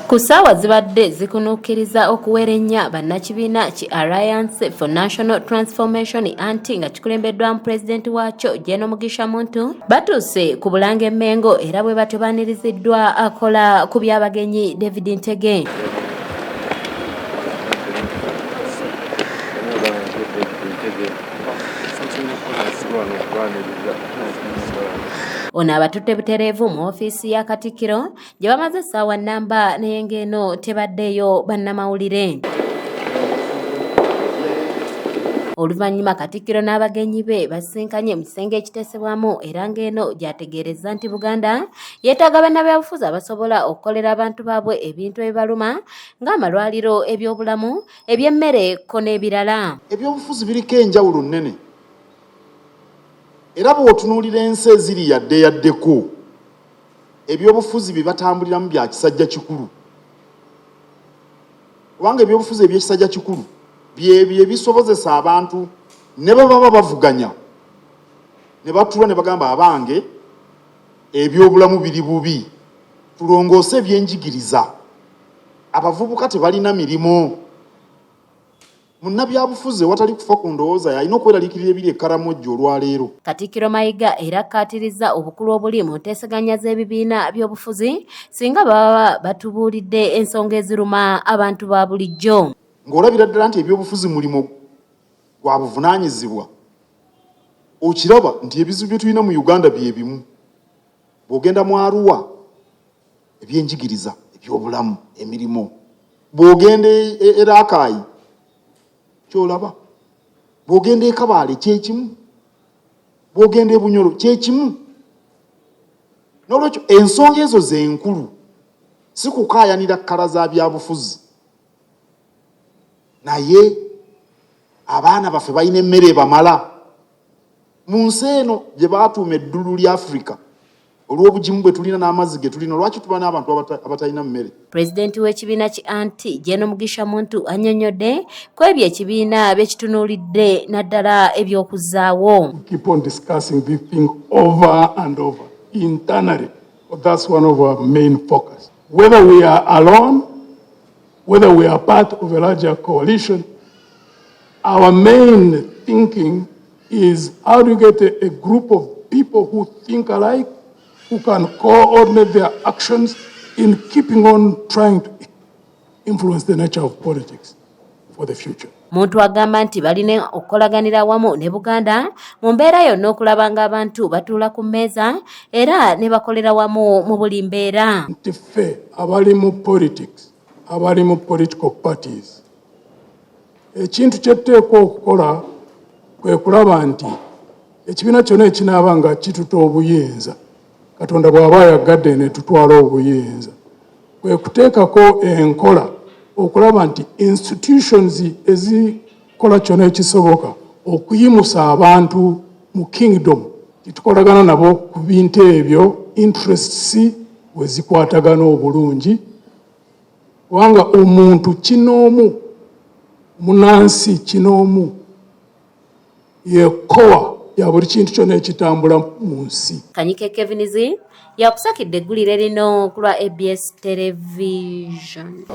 Ku ssaawa zibadde zikunuukiriza okuweerenya bannakibiina ki Alliance for National Transformation anti nga kikulembeddwamu pulezidenti waakyo mugisha muntu batuuse ku Bulange Mmengo era bwe batyo baaniriziddwa akola ku by'abagenyi David Ntege. Ono abatutte butereevu mu ofiisi ya Katikiro gye bamaze essaawa nnamba naye ng'eno tebaddeeyo bannamawulire. Oluvannyuma Katikiro n'abagenyi be basisinkanye mu kisenge ekiteesebwamu era ng'eno gy'ategeerezza nti Buganda yeetaaga bannabyabufuzi abasobola okukolera abantu baabwe ebintu ebibaluma ng'amalwaliro, ebyobulamu, eby'emmere ko n'ebirala. Ebyobufuzi biriko enjawulo nnene. Era bw'otunuulira ensi eziri yaddeko ebyobufuzi bye batambuliramu bya kisajja kikulu. Kubanga ebyobufuzi eby'ekisajja kikulu bye bisobozesa abantu ne baba bavuganya ne batuula ne bagamba abange ebyobulamu biri bubi, tulongoose ebyenjigiriza, abavubuka tebalina mirimu. Munnabyabufuzi watali kufa ku ndowooza alina okweraliikirira ebiri e Karamojjo olwaleero. Katikkiro Mayiga era akkaatirizza obukulu obuli mu nteeseganya z'ebibiina by'obufuzi singa baba batubuulidde ensonga eziruma abantu ba bulijjo. Ng'olabira ddala nti ebyobufuzi mulimo gwa buvunaanyizibwa, okiraba nti ebizibu bye tulina mu Uganda bye bimu. Bw'ogenda mu Arua ebyenjigiriza, ebyobulamu, emirimu. Bw'ogenda e Rakai kyolaba, bw'ogenda e Kabaale kyekimu, bw'ogenda e Bunyoro kyekimu. N'olwekyo ensonga ezo z'enkulu, si kukaayanira kkala za byabufuzi. Naye abaana baffe balina emmere ebamala. Mu nsi eno gye baatuuma eddulu lya Afrika olw'obugimu bwe tulina n'amazzi ge tulina, lwaki tuba n'abantu abatalina mmere? Pulezidenti w'ekibiina ki anti mugisha muntu annyonnyodde ku ebyo ekibiina bye kitunuulidde naddala eby'okuzzaawo. Keep on discussing this thing over and over internally. That's one of our main focus. Whether we are alone, whether we are part of a larger coalition, our main thinking is how do you get a group of people who think alike, who can coordinate their actions in keeping on trying to influence the nature of politics for the future. Muntu agamba nti balina okukolaganira wamu ne Buganda mu mbeera yonna okulaba ng'abantu batuula ku mmeeza era ne bakolera wamu mu buli mbeera. Nti ffe abali mu politics, abali mu political parties, ekintu kye tuteekwa okukola kwe kulaba nti ekibiina kyonna ekinaaba nga kituta obuyinza, Katonda bw'aba ayagadde ne tutwala obuyinza, kwe kuteekako enkola okulaba nti institutions ezikola kyonna ekisoboka okuyimusa abantu mu kingdom, titukolagana nabo ku bintu ebyo interests we zikwatagana obulungi. Kubanga omuntu kinoomu, munansi kinoomu, yekowa ya buli kintu kyonna ekitambula mu nsi. Kanyike Kevinizi yakusakidde eggulire lino ku lwa ABS Television.